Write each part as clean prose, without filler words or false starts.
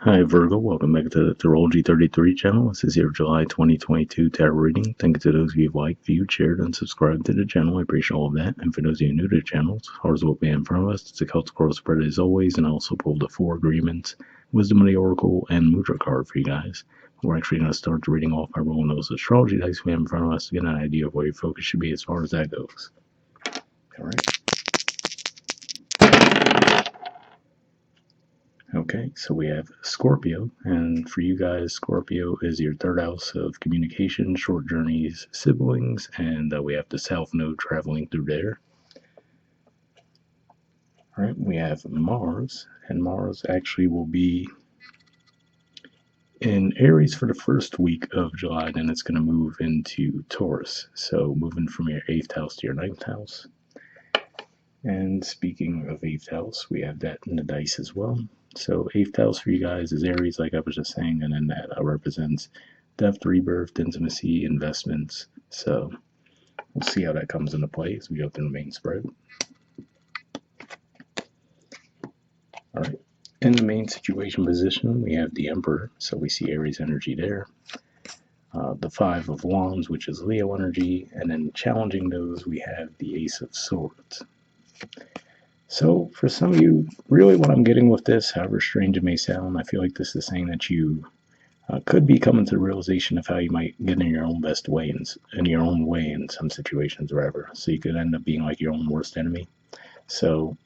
Hi Virgo, welcome back to the Astrology 33 channel. This is your July 2022 tarot reading. Thank you to those of you who've liked, viewed, shared, and subscribed to the channel. I appreciate all of that. And for those of you new to the channel, ours will be in front of us. It's a Celtic Coral spread as always, and I also pulled the 4 agreements, Wisdom of the Oracle, and Mudra card for you guys. We're actually going to start the reading off by rolling those astrology dice we have in front of us to get an idea of where your focus should be as far as that goes. All right. Okay, so we have Scorpio, and for you guys, Scorpio is your third house of communication, short journeys, siblings, and we have the South Node traveling through there. All right, we have Mars, and Mars actually will be in Aries for the first week of July, then it's going to move into Taurus, so moving from your 8th house to your 9th house. And speaking of 8th house, we have that in the dice as well. So 8th house for you guys is Aries, like I was just saying, and then that represents death, rebirth, intimacy, investments. So we'll see how that comes into play as we go through the main spread. All right. In the main situation position, we have the Emperor, so we see Aries energy there. The 5 of Wands, which is Leo energy, and then challenging those, we have the Ace of Swords. So for some of you, really what I'm getting with this, however strange it may sound, I feel like this is saying that you could be coming to the realization of how you might get in your own best way, in your own way in some situations or whatever. So you could end up being like your own worst enemy. So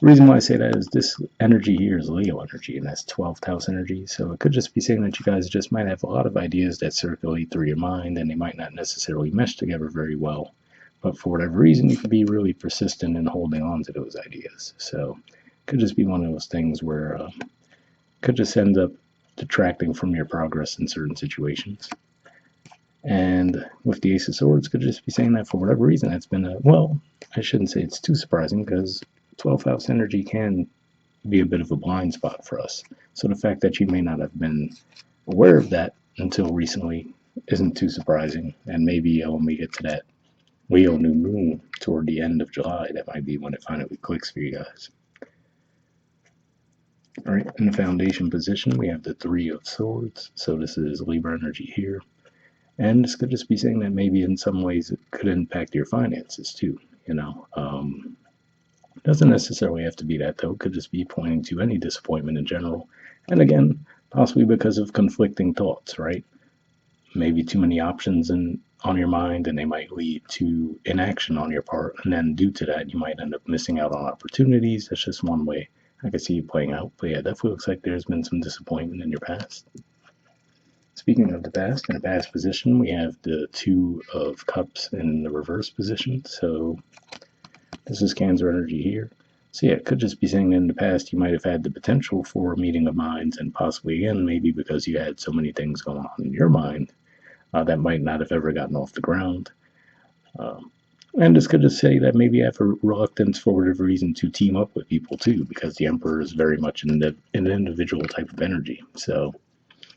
the reason why I say that is this energy here is Leo energy, and that's 12th house energy. So it could just be saying that you guys just might have a lot of ideas that circulate through your mind, and they might not necessarily mesh together very well. But for whatever reason, you could be really persistent in holding on to those ideas. So it could just be one of those things where it could just end up detracting from your progress in certain situations. And with the Ace of Swords, could just be saying that for whatever reason, that's been well, I shouldn't say it's too surprising, because 12th house energy can be a bit of a blind spot for us. So the fact that you may not have been aware of that until recently isn't too surprising. And maybe when we get to that Leo new moon toward the end of July, that might be when it finally clicks for you guys. All right, in the foundation position, we have the 3 of Swords. So this is Libra energy here. And this could just be saying that maybe in some ways it could impact your finances too. Doesn't necessarily have to be that, though. It could just be pointing to any disappointment in general. And again, possibly because of conflicting thoughts, right? Maybe too many options on your mind, and they might lead to inaction on your part. And then due to that, you might end up missing out on opportunities. That's just one way I could see you playing out. But yeah, definitely looks like there's been some disappointment in your past. Speaking of the past, in a past position, we have the 2 of Cups in the reverse position. So this is Cancer energy here. So yeah, it could just be saying that in the past you might have had the potential for a meeting of minds, and possibly again, maybe because you had so many things going on in your mind, that might not have ever gotten off the ground. And this could just say that maybe you have a reluctance for whatever reason to team up with people too, because the Emperor is very much an individual type of energy. So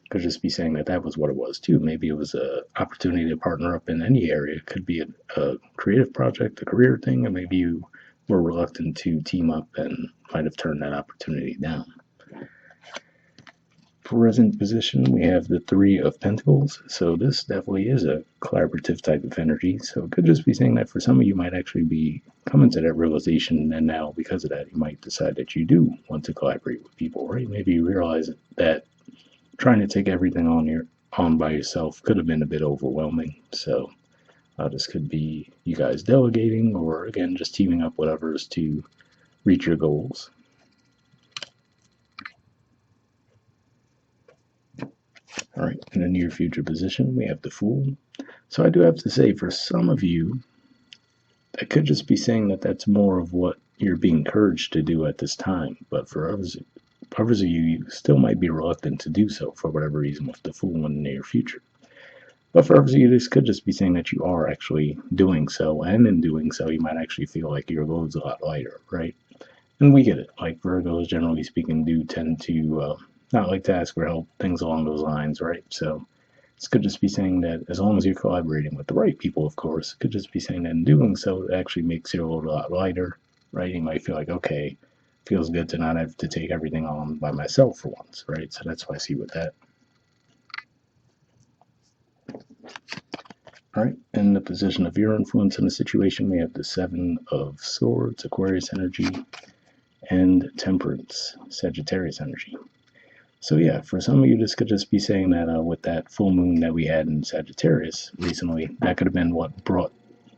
could just be saying that that was what it was too. Maybe it was an opportunity to partner up in any area. It could be a creative project, a career thing, and maybe you were reluctant to team up and might have turned that opportunity down. Present position, we have the 3 of Pentacles. So this definitely is a collaborative type of energy. So it could just be saying that for some of you might actually be coming to that realization, and now because of that, you might decide that you do want to collaborate with people, right? Maybe you realize that trying to take everything on by yourself could have been a bit overwhelming. So this could be you guys delegating, or again just teaming up with others to reach your goals. All right, in the near future position, we have the Fool. So I do have to say, for some of you, that could just be saying that that's more of what you're being encouraged to do at this time. But for others of you, you still might be reluctant to do so for whatever reason with the Fool in the near future. But for others of you, this could just be saying that you are actually doing so, and in doing so, you might actually feel like your load's a lot lighter, right? And we get it. Like Virgos, generally speaking, do tend to not like to ask for help, things along those lines, right? So this could just be saying that as long as you're collaborating with the right people, of course, it could just be saying that in doing so, it actually makes your load a lot lighter, right? You might feel like, okay, feels good to not have to take everything on by myself for once, right? So that's what I see with that. All right, in the position of your influence in the situation, we have the Seven of Swords, Aquarius energy, and Temperance, Sagittarius energy. So yeah, for some of you, this could just be saying that with that full moon that we had in Sagittarius recently, that could have been what brought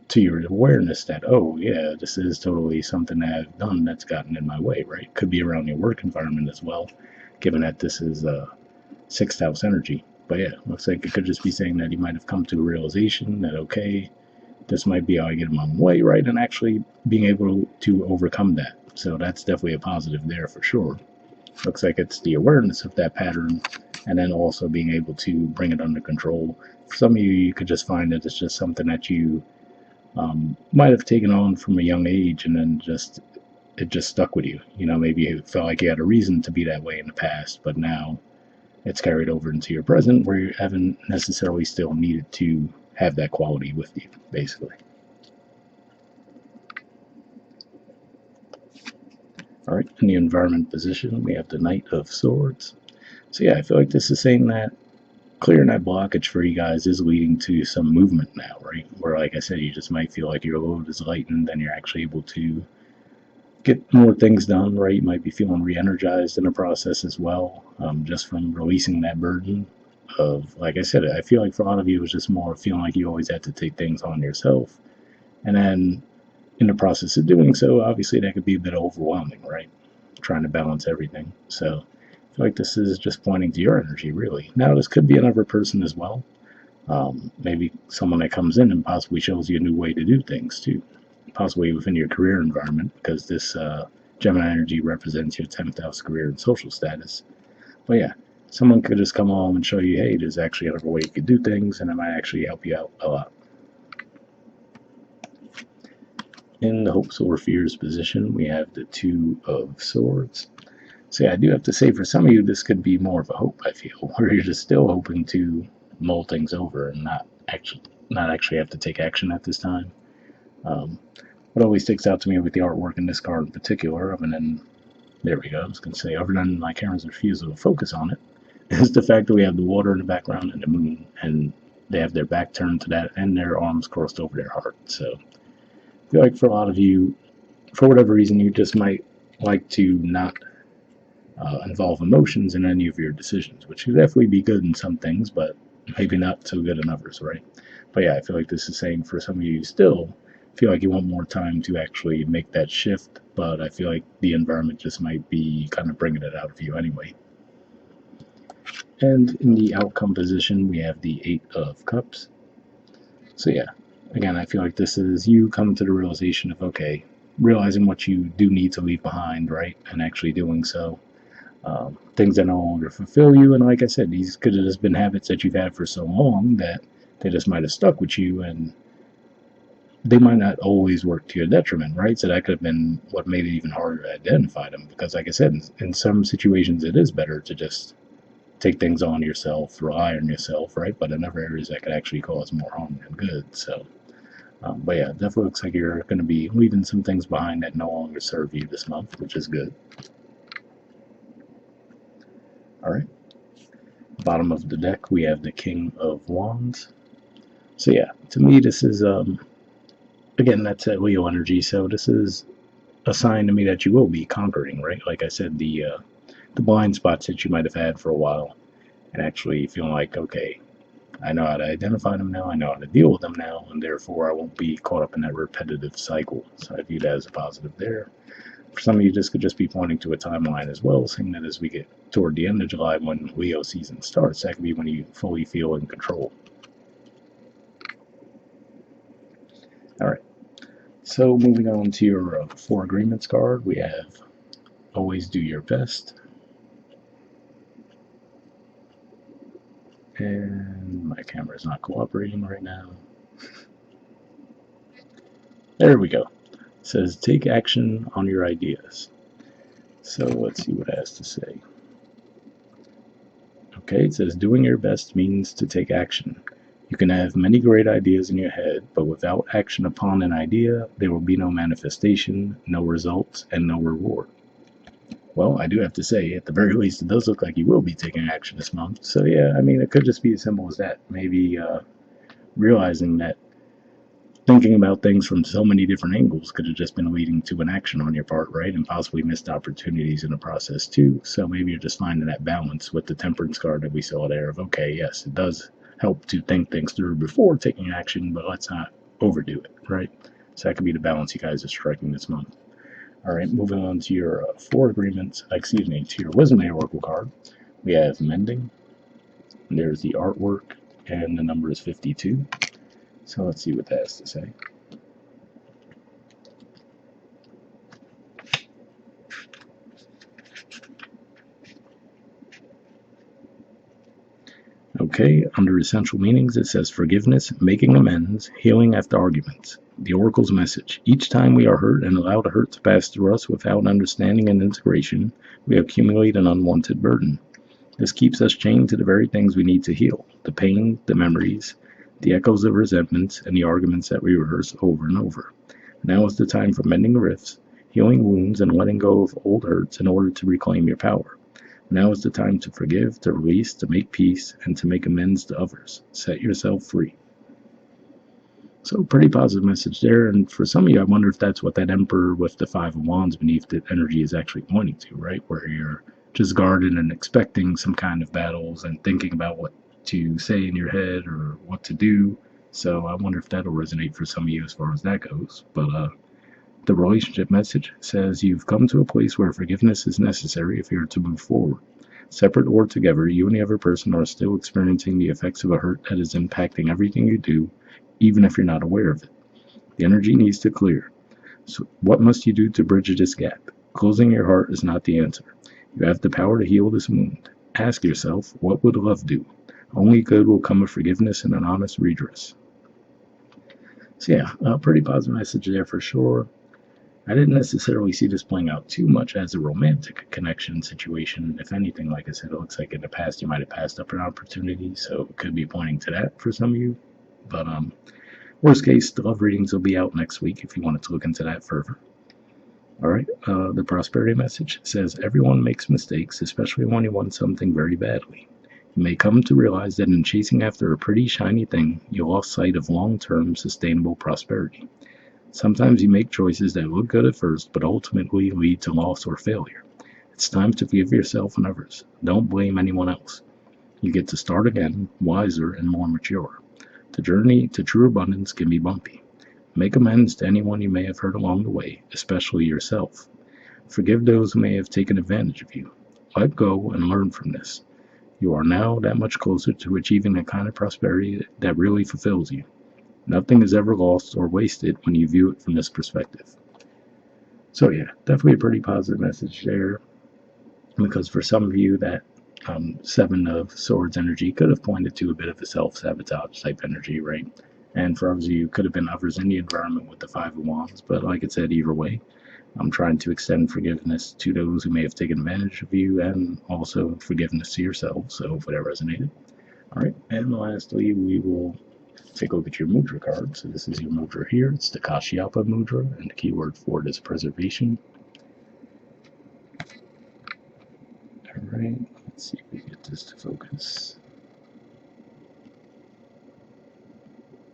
to your awareness that, oh yeah, this is totally something that I've done that's gotten in my way, right? Could be around your work environment as well, given that this is sixth house energy. But yeah, looks like it could just be saying that you might have come to a realization that, okay, this might be how I get in my way, right? And actually being able to overcome that. So that's definitely a positive there for sure. Looks like it's the awareness of that pattern and then also being able to bring it under control. For some of you, you could just find that it's just something that you might have taken on from a young age and then it just stuck with you. You know, maybe you felt like you had a reason to be that way in the past, but now it's carried over into your present where you haven't necessarily still needed to have that quality with you, basically. All right, in the environment position, we have the Knight of Swords. So yeah, I feel like this is saying that clearing that blockage for you guys is leading to some movement now, right? Where, like I said, you just might feel like your load is lightened and you're actually able to get more things done, right? You might be feeling re-energized in the process as well, just from releasing that burden of, like I said, I feel like for a lot of you, it was just more feeling like you always had to take things on yourself. And then in the process of doing so, obviously that could be a bit overwhelming, right? Trying to balance everything. So I feel like this is just pointing to your energy, really. Now, this could be another person as well. Maybe someone that comes in and possibly shows you a new way to do things, too. Possibly within your career environment, because this Gemini energy represents your 10th house career and social status. But yeah, someone could just come along and show you, hey, there's actually another way you could do things, and it might actually help you out a lot. In the hopes or fears position, we have the Two of Swords. So yeah, I do have to say, for some of you, this could be more of a hope, I feel, where you're just still hoping to mull things over and not actually have to take action at this time. What always sticks out to me with the artwork in this card in particular, other than, there we go, I was going to say, other than my camera's refusal to focus on it, is the fact that we have the water in the background and the moon, and they have their back turned to that and their arms crossed over their heart. So I feel like for a lot of you, for whatever reason, you just might like to not involve emotions in any of your decisions, which could definitely be good in some things, but maybe not so good in others, right? But yeah, I feel like this is saying for some of you still feel like you want more time to actually make that shift, but I feel like the environment just might be kind of bringing it out of you anyway. And in the outcome position, we have the Eight of Cups. So yeah, again, I feel like this is you coming to the realization of, okay, realizing what you do need to leave behind, right? And actually doing so. Things that no longer fulfill you. And like I said, these could have just been habits that you've had for so long that they just might have stuck with you, and they might not always work to your detriment, right? So that could have been what made it even harder to identify them. Because, like I said, in some situations, it is better to just take things on yourself, rely on yourself, right? But in other areas, that could actually cause more harm than good. So, but yeah, it definitely looks like you're going to be leaving some things behind that no longer serve you this month, which is good. All right. Bottom of the deck, we have the King of Wands. So yeah, to me, this is again, that's that Leo energy. So this is a sign to me that you will be conquering, right? Like I said, the blind spots that you might have had for a while, and actually feeling like, okay, I know how to identify them now, I know how to deal with them now, and therefore I won't be caught up in that repetitive cycle. So I view that as a positive there. For some of you, this could just be pointing to a timeline as well, saying that as we get toward the end of July, when Leo season starts, that could be when you fully feel in control. All right. So moving on to your Four Agreements card, we have always do your best. And my camera is not cooperating right now. There we go. It says take action on your ideas. So let's see what it has to say. Okay, it says doing your best means to take action. You can have many great ideas in your head, but without action upon an idea, there will be no manifestation, no results, and no reward. Well, I do have to say, at the very least, it does look like you will be taking action this month. So yeah, I mean, it could just be as simple as that. Maybe realizing that thinking about things from so many different angles could have just been leading to an action on your part, right? And possibly missed opportunities in the process too. So maybe you're just finding that balance with the temperance card that we saw there of, okay, yes, it does help to think things through before taking action, but let's not overdo it, right? So that could be the balance you guys are striking this month. All right, moving on to your four agreements, to your wisdom oracle card. We have mending, there's the artwork, and the number is 52. So let's see what that has to say. Okay, under essential meanings, it says forgiveness, making amends, healing after arguments. The Oracle's message. Each time we are hurt and allow the hurt to pass through us without understanding and integration, we accumulate an unwanted burden. This keeps us chained to the very things we need to heal: the pain, the memories, the echoes of resentments, and the arguments that we rehearse over and over. Now is the time for mending rifts, healing wounds, and letting go of old hurts in order to reclaim your power. Now is the time to forgive, to release, to make peace, and to make amends to others. Set yourself free. So, pretty positive message there. And for some of you, I wonder if that's what that Emperor with the Five of Wands beneath the energy is actually pointing to, right? Where you're just guarded and expecting some kind of battles and thinking about what to say in your head or what to do. So, I wonder if that'll resonate for some of you as far as that goes. But the relationship message says you've come to a place where forgiveness is necessary if you're to move forward. Separate or together, you and the other person are still experiencing the effects of a hurt that is impacting everything you do, even if you're not aware of it. The energy needs to clear. So, what must you do to bridge this gap? Closing your heart is not the answer. You have the power to heal this wound. Ask yourself, what would love do? Only good will come of forgiveness and an honest redress. So, yeah, a pretty positive message there for sure. I didn't necessarily see this playing out too much as a romantic connection situation. If anything, like I said, it looks like in the past you might have passed up an opportunity, so it could be pointing to that for some of you. But worst case, the love readings will be out next week if you wanted to look into that further. All right, the prosperity message says everyone makes mistakes, especially when you want something very badly. You may come to realize that in chasing after a pretty shiny thing, you lost sight of long-term sustainable prosperity. Sometimes you make choices that look good at first, but ultimately lead to loss or failure. It's time to forgive yourself and others. Don't blame anyone else. You get to start again, wiser and more mature. The journey to true abundance can be bumpy. Make amends to anyone you may have hurt along the way, especially yourself. Forgive those who may have taken advantage of you. Let go and learn from this. You are now that much closer to achieving the kind of prosperity that really fulfills you. Nothing is ever lost or wasted when you view it from this perspective. So yeah, definitely a pretty positive message there. Because for some of you, that Seven of Swords energy could have pointed to a bit of a self-sabotage type energy, right? And for others of you, could have been others in the environment with the Five of Wands. But like I said, either way, I'm trying to extend forgiveness to those who may have taken advantage of you and also forgiveness to yourself. So hopefully that resonated. All right, and lastly, we will take a look at your Mudra card. So this is your Mudra here. It's the Kashyapa Mudra, and the keyword for it is preservation. All right, let's see if we get this to focus.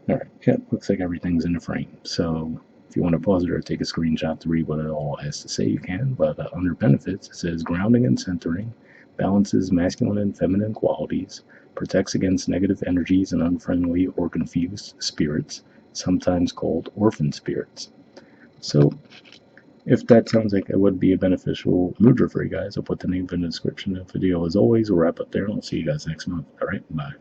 All right, yeah, looks like everything's in the frame. So if you want to pause it or take a screenshot to read what it all has to say, you can. But under benefits, it says grounding and centering, balances masculine and feminine qualities, protects against negative energies and unfriendly or confused spirits, sometimes called orphan spirits. So if that sounds like it would be a beneficial mudra for you guys, I'll put the name in the description of the video. As always, we'll wrap up there and I'll see you guys next month. All right, bye.